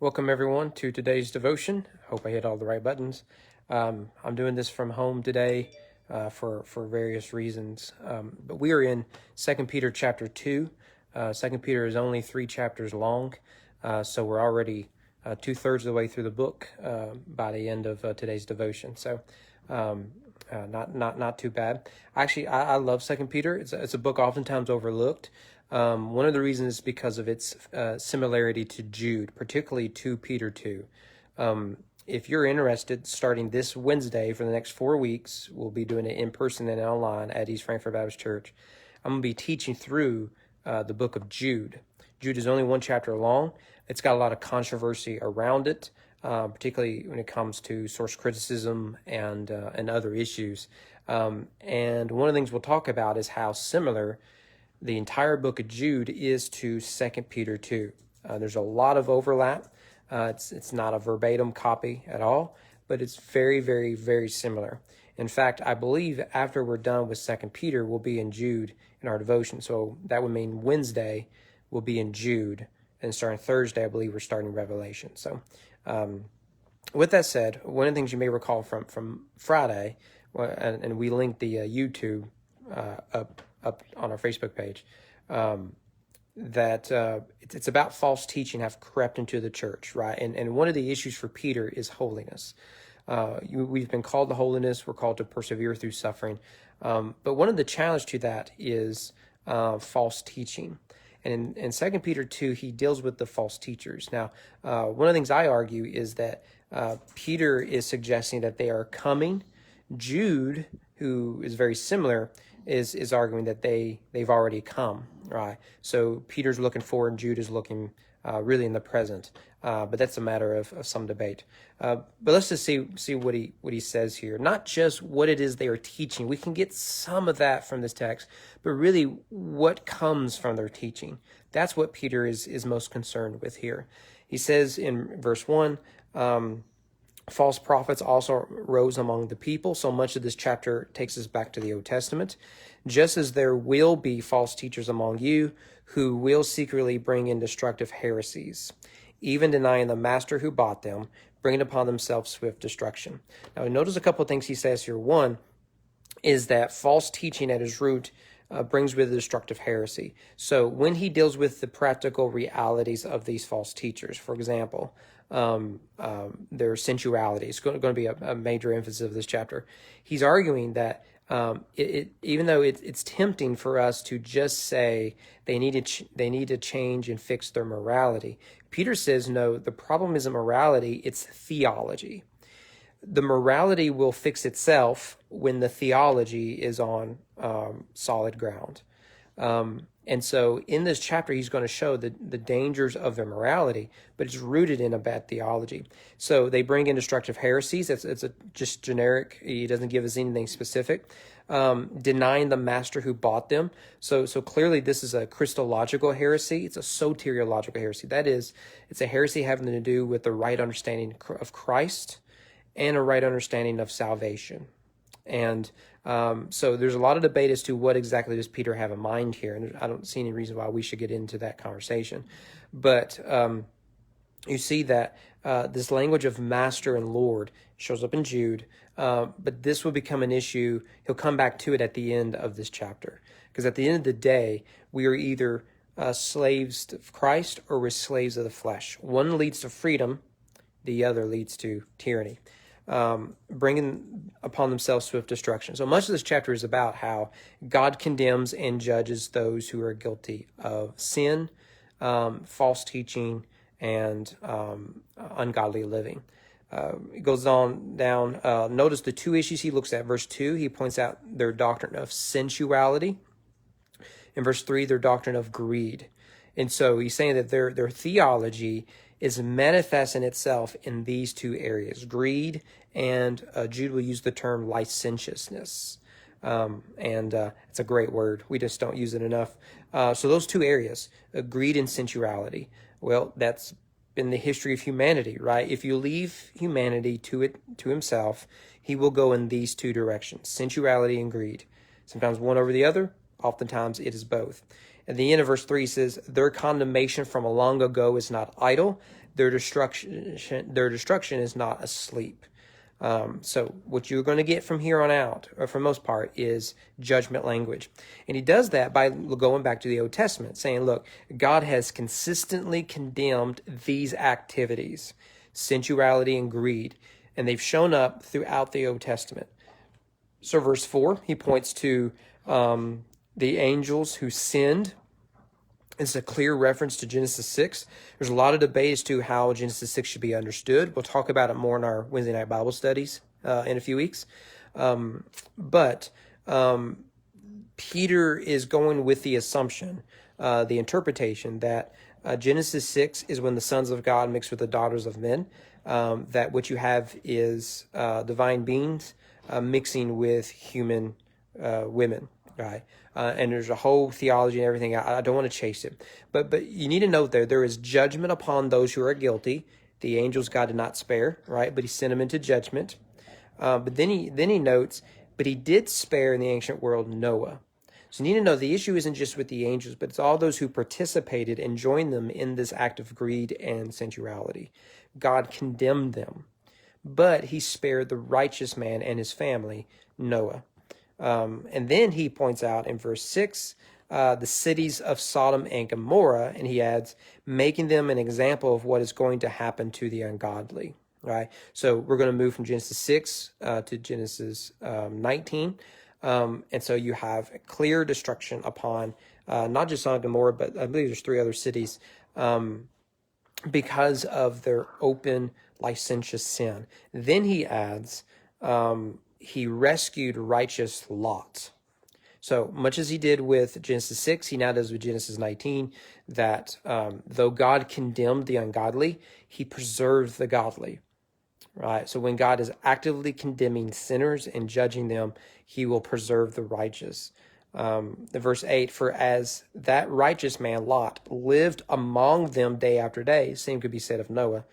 Welcome everyone to today's devotion. Hope I hit all the right buttons. I'm doing this from home today for various reasons. But we are in 2 Peter chapter 2. 2 Peter is only 3 chapters long, so we're already 2/3 of the way through the book by the end of today's devotion. So not too bad. Actually, I love 2 Peter. It's a book oftentimes overlooked. One of the reasons is because of its similarity to Jude, particularly to Peter 2. If you're interested, starting this Wednesday for the next 4 weeks, we'll be doing it in person and online at East Frankfort Baptist Church. I'm going to be teaching through the book of Jude. Jude is only 1 chapter long. It's got a lot of controversy around it, particularly when it comes to source criticism and other issues. And one of the things we'll talk about is how similar the entire book of Jude is to 2 Peter 2. There's a lot of overlap. It's not a verbatim copy at all, but it's very, very, very similar. In fact, I believe after we're done with 2 Peter, we'll be in Jude in our devotion. So that would mean Wednesday we'll be in Jude, and starting Thursday, I believe we're starting Revelation. So with that said, one of the things you may recall from Friday, and we linked the YouTube up on our Facebook page, that it's about false teaching have crept into the church, right? And one of the issues for Peter is holiness. We've been called to holiness. We're called to persevere through suffering. But one of the challenge to that is false teaching. And in 2 Peter 2, he deals with the false teachers. Now, one of the things I argue is that Peter is suggesting that they are coming. Jude, who is very similar, is arguing that they've already come, right? So Peter's looking forward and Jude is looking really in the present. But that's a matter of some debate. But let's just see what he says here. Not just what it is they are teaching. We can get some of that from this text, but really what comes from their teaching. That's what Peter is most concerned with here. He says in verse 1, false prophets also rose among the people. So much of this chapter takes us back to the Old Testament. Just as there will be false teachers among you who will secretly bring in destructive heresies, even denying the master who bought them, bringing upon themselves swift destruction. Now, notice a couple of things he says here. One is that false teaching at its root brings with it destructive heresy. So when he deals with the practical realities of these false teachers, for example, their sensuality is going to be a major emphasis of this chapter. He's arguing that even though it's tempting for us to just say they need to change and fix their morality, Peter says no. The problem isn't morality; it's theology. The morality will fix itself when the theology is on solid ground. And so in this chapter, he's going to show the dangers of their morality, but it's rooted in a bad theology. So they bring in destructive heresies. It's just generic. He doesn't give us anything specific. Denying the master who bought them. So clearly this is a Christological heresy. It's a soteriological heresy. That is, it's a heresy having to do with the right understanding of Christ and a right understanding of salvation. And so there's a lot of debate as to what exactly does Peter have in mind here, and I don't see any reason why we should get into that conversation. But you see that this language of master and Lord shows up in Jude, but this will become an issue. He'll come back to it at the end of this chapter, because at the end of the day, we are either slaves of Christ or we're slaves of the flesh. One leads to freedom, the other leads to tyranny. Bringing upon themselves swift destruction. So much of this chapter is about how God condemns and judges those who are guilty of sin, false teaching, and ungodly living. It goes on down. Notice the two issues he looks at. Verse 2, he points out their doctrine of sensuality. In verse 3, their doctrine of greed. And so he's saying that their theology is manifest in itself in these two areas, greed, and Jude will use the term licentiousness. It's a great word. We just don't use it enough. So those two areas, greed and sensuality, well, that's been the history of humanity, right? If you leave humanity to himself, he will go in these two directions, sensuality and greed. Sometimes one over the other, oftentimes it is both. At the end of verse 3 says, their condemnation from a long ago is not idle. Their destruction is not asleep. So what you're going to get from here on out, or for most part, is judgment language. And he does that by going back to the Old Testament, saying, look, God has consistently condemned these activities, sensuality and greed, and they've shown up throughout the Old Testament. So verse 4, he points to the angels who sinned. It's a clear reference to Genesis 6. There's a lot of debate as to how Genesis 6 should be understood. We'll talk about it more in our Wednesday night Bible studies in a few weeks. But Peter is going with the assumption, the interpretation, that Genesis 6 is when the sons of God mix with the daughters of men, that what you have is divine beings mixing with human women. Right, and there's a whole theology and everything. I don't want to chase it, but you need to note there is judgment upon those who are guilty. The angels God did not spare, right? But he sent them into judgment. But then he notes, but he did spare in the ancient world Noah. So you need to know the issue isn't just with the angels, but it's all those who participated and joined them in this act of greed and sensuality. God condemned them, but he spared the righteous man and his family, Noah. And then he points out in verse 6, the cities of Sodom and Gomorrah, and he adds, making them an example of what is going to happen to the ungodly. Right? So we're going to move from Genesis 6 to Genesis 19. And so you have a clear destruction upon not just Sodom and Gomorrah, but I believe there's 3 other cities because of their open licentious sin. Then he adds, he rescued righteous Lot. So much as he did with Genesis 6, he now does with Genesis 19, that though God condemned the ungodly, he preserved the godly. Right? So when God is actively condemning sinners and judging them, he will preserve the righteous. The verse 8, for as that righteous man, Lot, lived among them day after day, same could be said of Noah,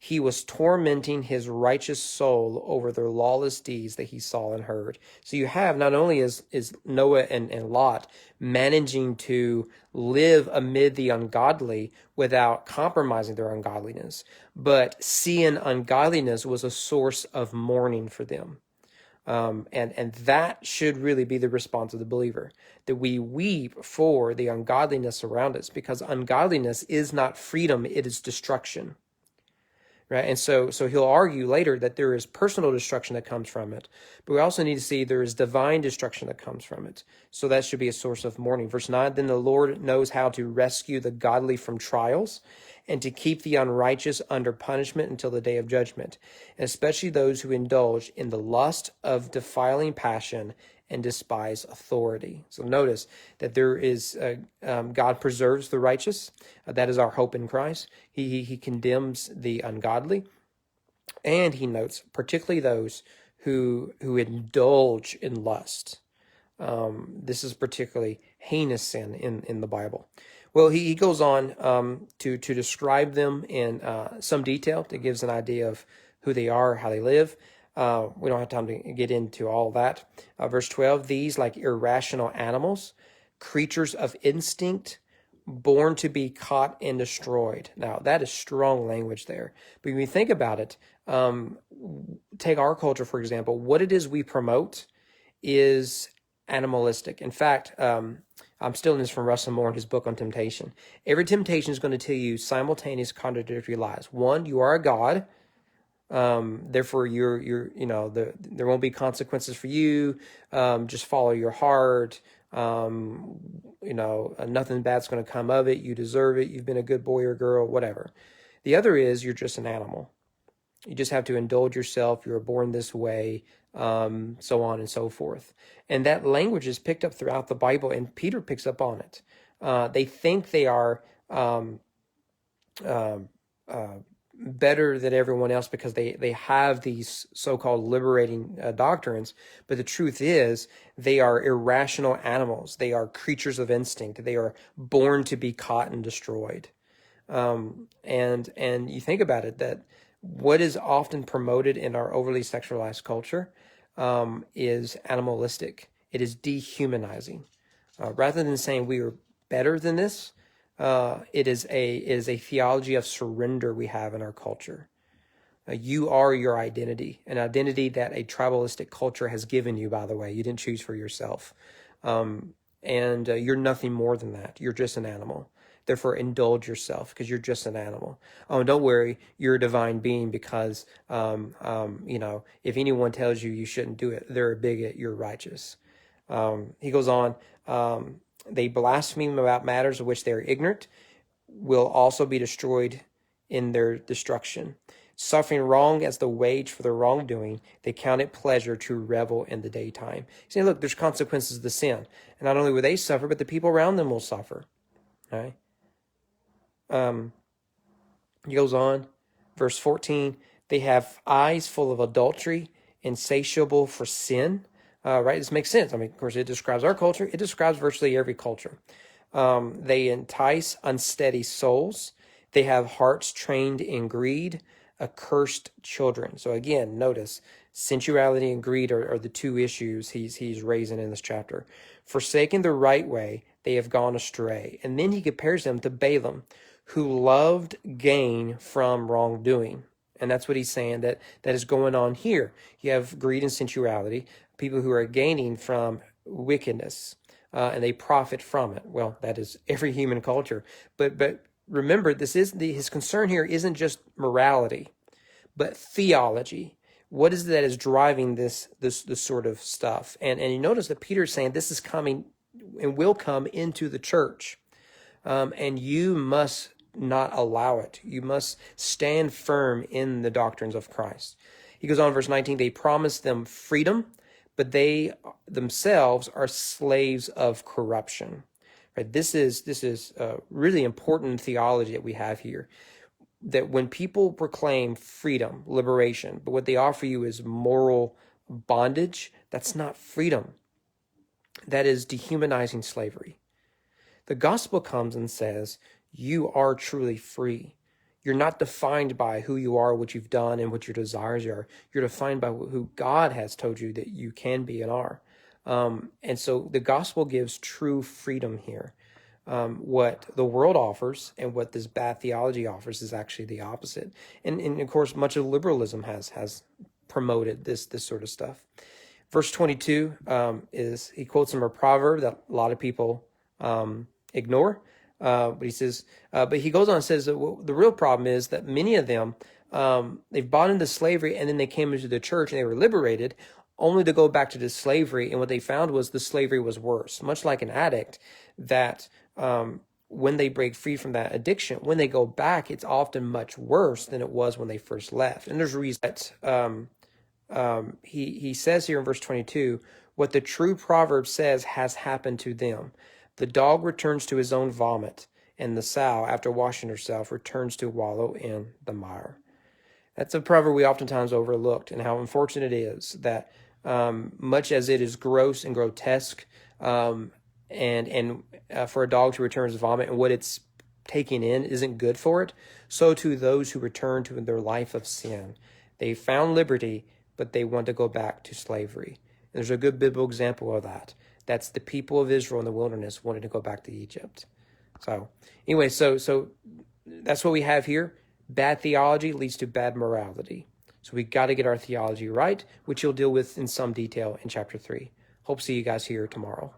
he was tormenting his righteous soul over their lawless deeds that he saw and heard. So you have not only is Noah and Lot managing to live amid the ungodly without compromising their ungodliness, but seeing ungodliness was a source of mourning for them. And that should really be the response of the believer, that we weep for the ungodliness around us, because ungodliness is not freedom, it is destruction. Right? And so he'll argue later that there is personal destruction that comes from it, but we also need to see there is divine destruction that comes from it. So that should be a source of mourning. Verse 9, then the Lord knows how to rescue the godly from trials and to keep the unrighteous under punishment until the day of judgment, and especially those who indulge in the lust of defiling passion and despise authority. So notice that there is God preserves the righteous. That is our hope in Christ. He condemns the ungodly, and he notes particularly those who indulge in lust. This is particularly heinous sin in the Bible. Well, he goes on to describe them in some detail that gives an idea of who they are, how they live. We don't have time to get into all that. Verse 12, these like irrational animals, creatures of instinct, born to be caught and destroyed. Now, that is strong language there. But when you think about it, take our culture, for example, what it is we promote is animalistic. In fact, I'm stealing this from Russell Moore in his book on temptation. Every temptation is going to tell you simultaneous contradictory lies. One, you are a God. Therefore there won't be consequences for you. Just follow your heart. Nothing bad's going to come of it. You deserve it. You've been a good boy or girl, whatever. The other is you're just an animal. You just have to indulge yourself. You were born this way, so on and so forth. And that language is picked up throughout the Bible, and Peter picks up on it. They think they are better than everyone else because they have these so-called liberating doctrines. But the truth is they are irrational animals. They are creatures of instinct. They are born to be caught and destroyed. And you think about it, that what is often promoted in our overly sexualized culture is animalistic. It is dehumanizing. Rather than saying we are better than this, It is a theology of surrender we have in our culture. You are your identity, an identity that a tribalistic culture has given you, by the way. You didn't choose for yourself. And you're nothing more than that. You're just an animal. Therefore, indulge yourself because you're just an animal. Oh, and don't worry, you're a divine being because, if anyone tells you you shouldn't do it, they're a bigot, you're righteous. He goes on, they blaspheme about matters of which they are ignorant, will also be destroyed in their destruction. Suffering wrong as the wage for their wrongdoing, they count it pleasure to revel in the daytime. He's saying, look, there's consequences to the sin. And not only will they suffer, but the people around them will suffer. All right? He goes on, verse 14, they have eyes full of adultery, insatiable for sin. Right? This makes sense. I mean, of course, it describes our culture. It describes virtually every culture. They entice unsteady souls. They have hearts trained in greed, accursed children. So again, notice sensuality and greed are the two issues he's raising in this chapter. Forsaking the right way, they have gone astray. And then he compares them to Balaam, who loved gain from wrongdoing. And that's what he's saying that is going on here. You have greed and sensuality, people who are gaining from wickedness, and they profit from it. Well, that is every human culture. But remember, his concern here isn't just morality, but theology. What is it that is driving this sort of stuff? And you notice that Peter's saying this is coming and will come into the church. And you must not allow it. You must stand firm in the doctrines of Christ. He goes on, verse 19, they promise them freedom, but they themselves are slaves of corruption. Right? This is really important theology that we have here. That when people proclaim freedom, liberation, but what they offer you is moral bondage, that's not freedom. That is dehumanizing slavery. The gospel comes and says, you are truly free. You're not defined by who you are, what you've done, and what your desires are. You're defined by who God has told you that you can be and are. And so the gospel gives true freedom here. What the world offers and what this bad theology offers is actually the opposite. And of course, much of liberalism has promoted this sort of stuff. Verse 22 he quotes from a proverb that a lot of people ignore. But he says, but he goes on and says that the real problem is that many of them, they've bought into slavery and then they came into the church and they were liberated only to go back to the slavery. And what they found was the slavery was worse, much like an addict that when they break free from that addiction, when they go back, it's often much worse than it was when they first left. And there's a reason that he says here in verse 22, what the true proverb says has happened to them. The dog returns to his own vomit, and the sow, after washing herself, returns to wallow in the mire. That's a proverb we oftentimes overlooked, and how unfortunate it is that much as it is gross and grotesque, and for a dog to return to his vomit and what it's taking in isn't good for it, so too those who return to their life of sin. They found liberty, but they want to go back to slavery. And there's a good biblical example of that. That's the people of Israel in the wilderness wanted to go back to Egypt. So anyway, so that's what we have here. Bad theology leads to bad morality. So we got to get our theology right, which you'll deal with in some detail in chapter 3. Hope to see you guys here tomorrow.